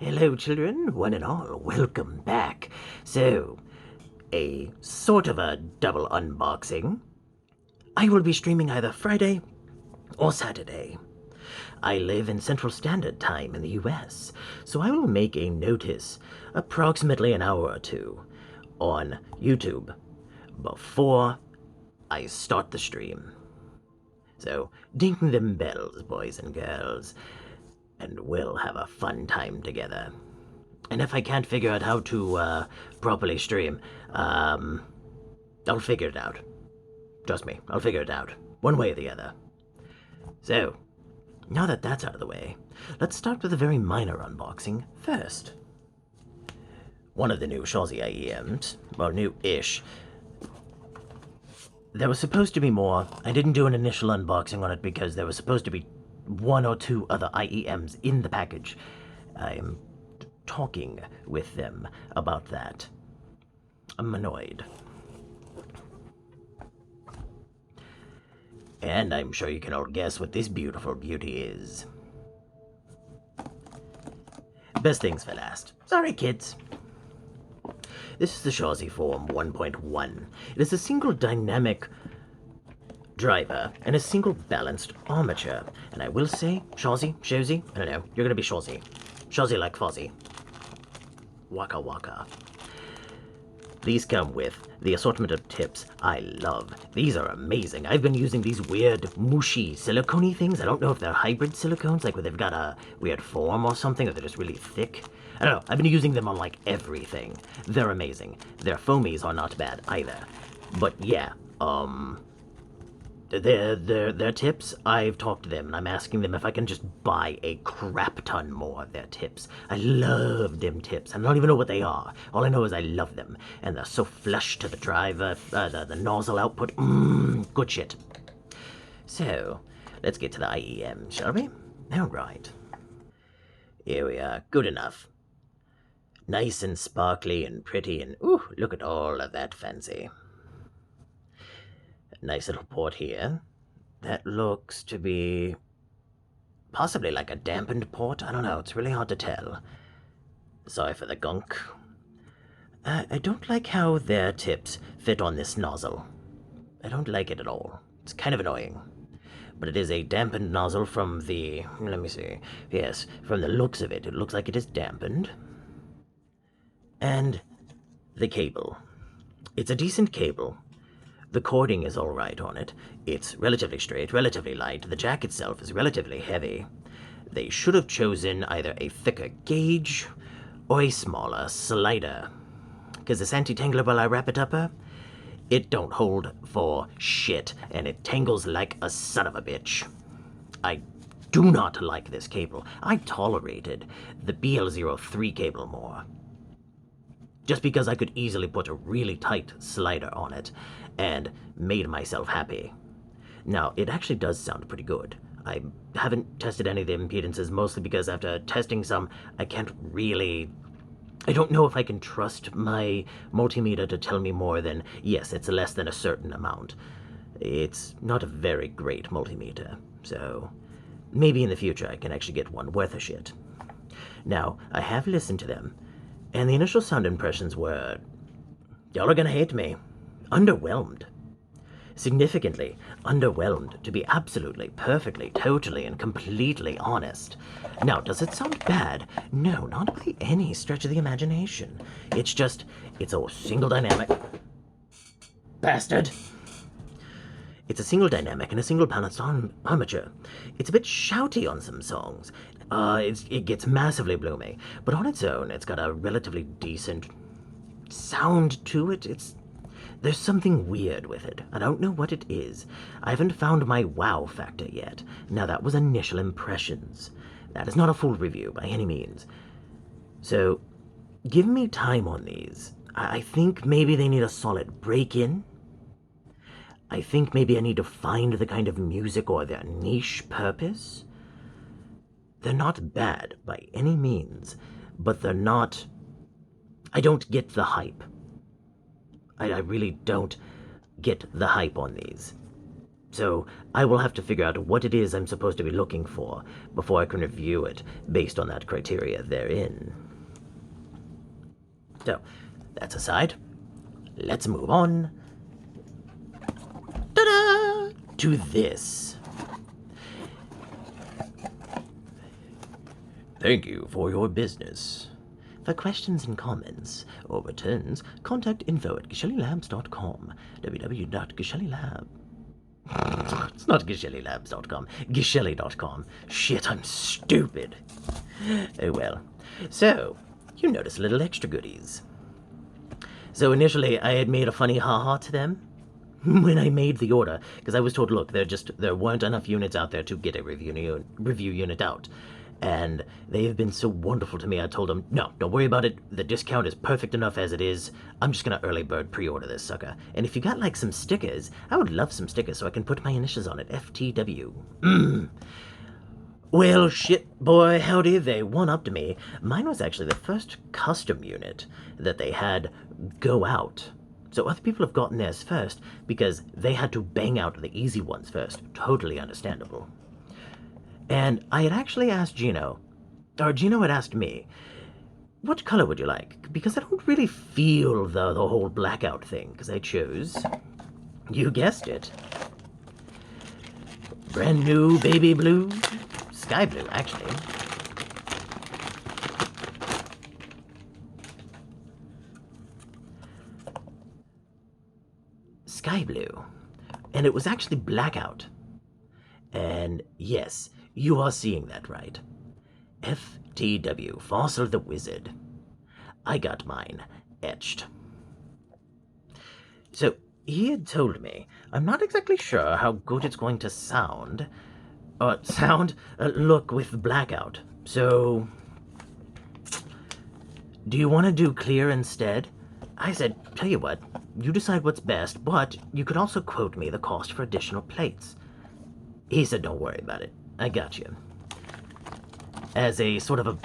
Hello, children, one and all, welcome back. So, a sort of a double unboxing. I will be streaming either Friday or Saturday. I live in Central Standard Time in the US, so I will make a notice approximately an hour or two on YouTube before I start the stream. So, ding them bells, boys and girls, and we'll have a fun time together. And if I can't figure out how to properly stream, I'll figure it out. Trust me, I'll figure it out, one way or the other. So, now that that's out of the way, let's start with a very minor unboxing first. One of the new Shozy IEMs, well, new-ish. There was supposed to be more. I didn't do an initial unboxing on it because there was supposed to be one or two other IEMs in the package. I'm talking with them about that. I'm annoyed. And I'm sure you can all guess what this beautiful beauty is. Best things for last. Sorry, kids. This is the Shozy Form 1.1. It is a single dynamic driver and a single balanced armature. And I will say, Shozy, I don't know, you're gonna be Shozy. Shozy like Fozzie. Waka waka. These come with the assortment of tips I love. These are amazing. I've been using these weird mushy silicone things. I don't know if they're hybrid silicones, like where they've got a weird form or something, or they're just really thick. I don't know. I've been using them on like everything. They're amazing. Their foamies are not bad either. But yeah, their tips, I've talked to them, and I'm asking them if I can just buy a crap ton more of their tips. I love them tips. I don't even know what they are. All I know is I love them, and they're so flush to the driver, the nozzle output. Good shit. So, let's get to the IEM, shall we? All right. Here we are. Good enough. Nice and sparkly and pretty, and ooh, look at all of that fancy. Nice little port here. That looks to be possibly like a dampened port. I don't know. It's really hard to tell. Sorry for the gunk. I don't like how their tips fit on this nozzle. I don't like it at all. It's kind of annoying. But it is a dampened nozzle from the... Let me see. Yes, from the looks of it, it looks like it is dampened. And the cable. It's a decent cable. The cording is alright on it. It's relatively straight, relatively light. The jack itself is relatively heavy. They should have chosen either a thicker gauge or a smaller slider. Because this anti-tangler, while I wrap it up, it don't hold for shit, and it tangles like a son of a bitch. I do not like this cable. I tolerated the BL03 cable more. Just because I could easily put a really tight slider on it and made myself happy. Now, it actually does sound pretty good. I haven't tested any of the impedances, mostly because after testing some, I don't know if I can trust my multimeter to tell me more than, yes, it's less than a certain amount. It's not a very great multimeter, so maybe in the future I can actually get one worth a shit. Now, I have listened to them, and the initial sound impressions were, y'all are gonna hate me, underwhelmed. Significantly underwhelmed, to be absolutely, perfectly, totally, and completely honest. Now, does it sound bad? No, not by any stretch of the imagination. It's just, it's a single dynamic. Bastard! It's a single dynamic and a single balanced armature. It's a bit shouty on some songs. It gets massively bloomy, but on its own, it's got a relatively decent sound to it. There's something weird with it. I don't know what it is. I haven't found my wow factor yet. Now, that was initial impressions. That is not a full review by any means. So, give me time on these. I think maybe they need a solid break-in. I think maybe I need to find the kind of music or their niche purpose. They're not bad by any means, but they're not... I don't get the hype. I really don't get the hype on these. So I will have to figure out what it is I'm supposed to be looking for before I can review it based on that criteria therein. So, that's aside. Let's move on. Ta-da! To this. Thank you for your business. For questions and comments or returns, contact info@GeshelliLabs.com. www.GeshelliLab. It's not GeshelliLabs.com. Geshelli.com. Shit, I'm stupid. Oh well. So, you notice little extra goodies. So initially, I had made a funny ha-ha to them when I made the order, because I was told, look, there weren't enough units out there to get a review unit out. And they have been so wonderful to me. I told them, no, don't worry about it. The discount is perfect enough as it is. I'm just going to early bird pre-order this sucker. And if you got, like, some stickers, I would love some stickers so I can put my initials on it. FTW. Well, shit, boy, howdy, they one-upped me. Mine was actually the first custom unit that they had go out. So other people have gotten theirs first because they had to bang out the easy ones first. Totally understandable. And I had actually asked Gino, or Gino had asked me, what color would you like? Because I don't really feel the whole blackout thing, because I chose, you guessed it, brand new baby blue, sky blue, actually. Sky blue. And it was actually blackout. And yes, you are seeing that right. FTW, Farsil the Wizard. I got mine etched. So, he had told me, I'm not exactly sure how good it's going to sound, look with blackout. So, do you want to do clear instead? I said, tell you what, you decide what's best, but you could also quote me the cost for additional plates. He said, don't worry about it. I got you. As a sort of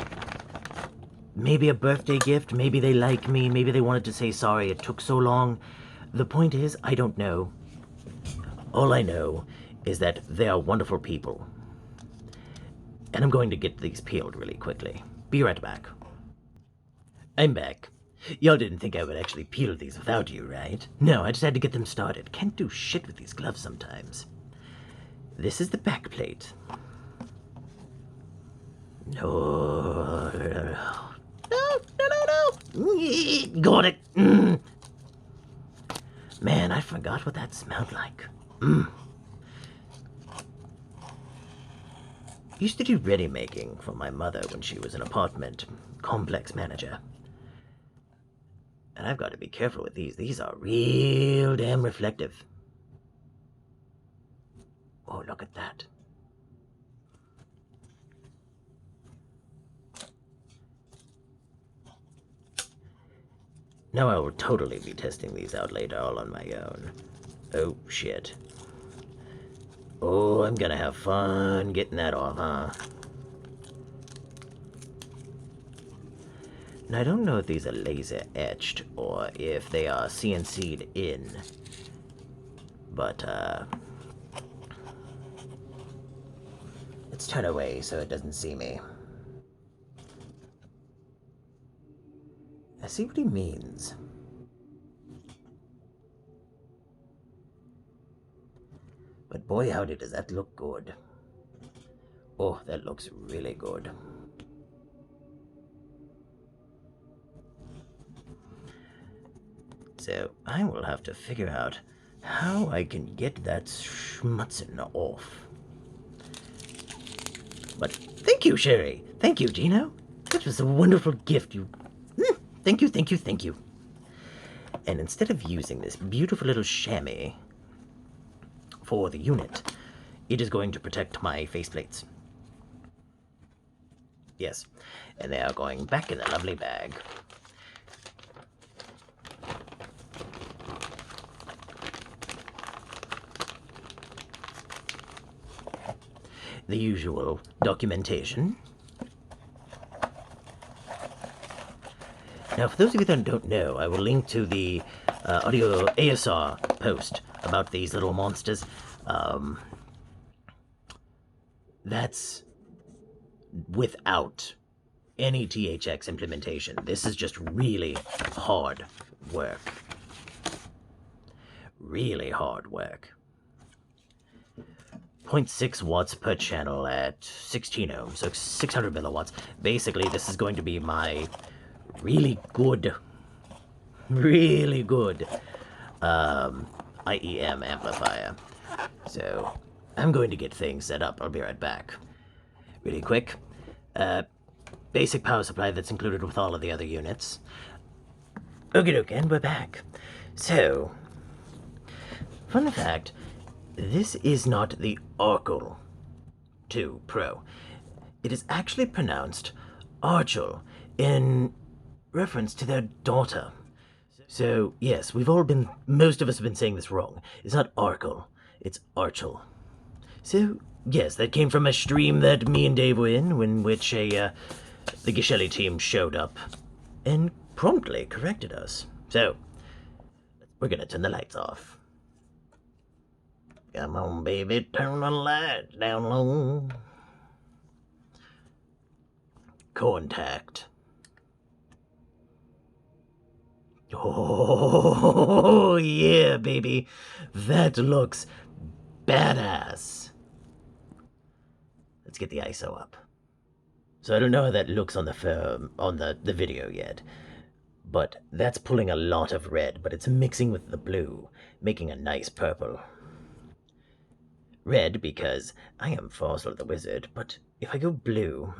maybe a birthday gift, maybe they like me, maybe they wanted to say sorry it took so long. The point is, I don't know. All I know is that they are wonderful people. And I'm going to get these peeled really quickly. Be right back. I'm back. Y'all didn't think I would actually peel these without you, right? No, I just had to get them started. Can't do shit with these gloves sometimes. This is the back plate. No. Got it. Man, I forgot what that smelled like. Used to do ready making for my mother when she was an apartment complex manager. And I've got to be careful with these. These are real damn reflective. Oh, look at that. Now I will totally be testing these out later all on my own. Oh, shit. Oh, I'm gonna have fun getting that off, huh? Now, I don't know if these are laser etched or if they are CNC'd in. But, let's turn away so it doesn't see me. I see what he means. But boy, howdy, does that look good. Oh, that looks really good. So, I will have to figure out how I can get that schmutzin off. But thank you, Sherry. Thank you, Gino. That was a wonderful gift. Thank you, thank you, thank you. And instead of using this beautiful little chamois for the unit, it is going to protect my faceplates. Yes, and they are going back in the lovely bag. The usual documentation. Now, for those of you that don't know, I will link to the audio ASR post about these little monsters. That's without any THX implementation. This is just really hard work. Really hard work. 0.6 watts per channel at 16 ohms, so 600 milliwatts. Basically, this is going to be my really good IEM amplifier. So, I'm going to get things set up. I'll be right back. Really quick. Basic power supply that's included with all of the other units. Okie dokie, and we're back. So, fun fact, this is not the Archel 2 Pro. It is actually pronounced Archel in reference to their daughter. So, yes, most of us have been saying this wrong. It's not Archel, it's Archel. So, yes, that came from a stream that me and Dave were in which the Geshelli team showed up and promptly corrected us. So, we're gonna turn the lights off. Come on, baby, turn the lights down low. Contact. Oh, yeah, baby. That looks badass. Let's get the ISO up. So I don't know how that looks on the video yet, but that's pulling a lot of red, but it's mixing with the blue, making a nice purple. Red because I am Farsil the Wizard, but if I go blue,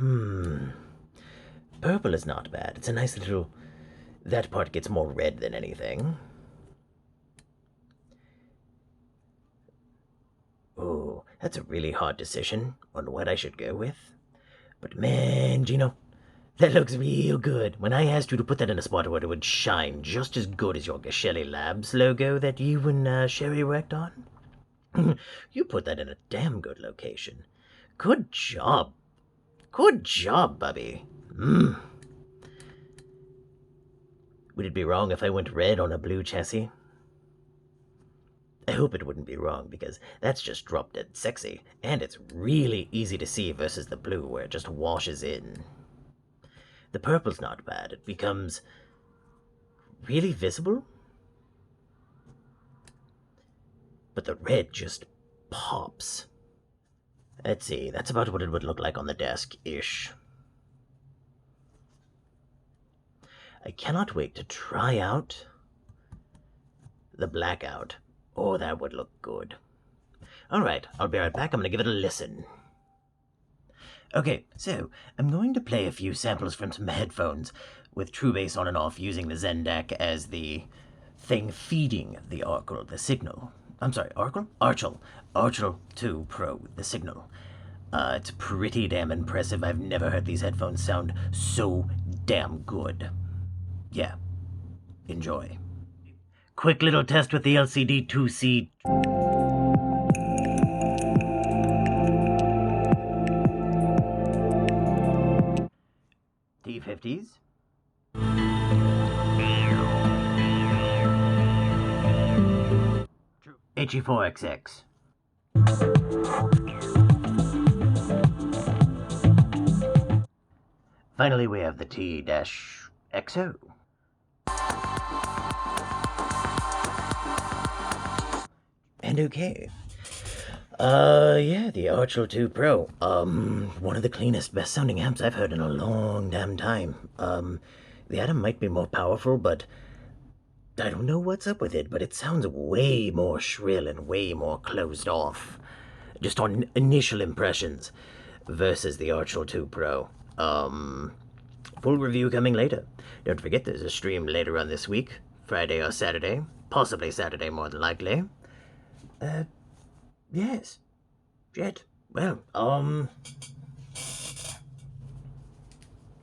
purple is not bad. It's a nice little... That part gets more red than anything. Oh, that's a really hard decision on what I should go with. But man, Gino, that looks real good. When I asked you to put that in a spot where it would shine just as good as your Geshelli Labs logo that you and Sherry worked on, you put that in a damn good location. Good job. Good job, Bubby. Would it be wrong if I went red on a blue chassis? I hope it wouldn't be wrong, because that's just drop dead sexy, and it's really easy to see versus the blue where it just washes in. The purple's not bad. It becomes really visible, but the red just pops. Let's see, that's about what it would look like on the desk-ish. I cannot wait to try out the blackout. Oh, that would look good. Alright, I'll be right back. I'm gonna give it a listen. Okay, so I'm going to play a few samples from some headphones with true bass on and off using the Zendeck as the thing feeding the Archel, the signal. I'm sorry, Archel? Archel 2 Pro, the signal. It's pretty damn impressive. I've never heard these headphones sound so damn good. Yeah, enjoy. Quick little test with the LCD 2C. D50s. HE4XX. Finally, we have the T-XO. And okay. Yeah, the Archel 2 Pro. One of the cleanest, best sounding amps I've heard in a long damn time. The Atom might be more powerful, but I don't know what's up with it, but it sounds way more shrill and way more closed off. Just on initial impressions versus the Archel 2 Pro. Full review coming later. Don't forget there's a stream later on this week, Friday or Saturday. Possibly Saturday more than likely. Yes. Shit. Well,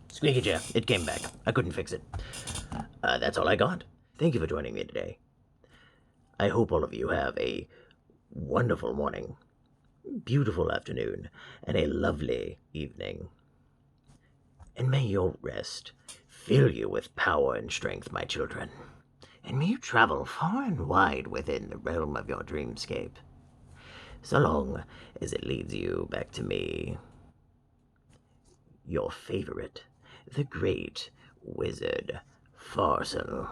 squeaky chair. It came back. I couldn't fix it. That's all I got. Thank you for joining me today. I hope all of you have a wonderful morning, beautiful afternoon, and a lovely evening. And may your rest fill you with power and strength, my children. And may you travel far and wide within the realm of your dreamscape. so long as it leads you back to me. Your favorite, the great wizard Farsil.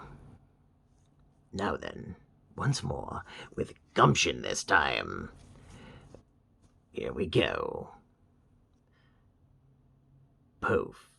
Now then, once more, with gumption this time. Here we go. Poof.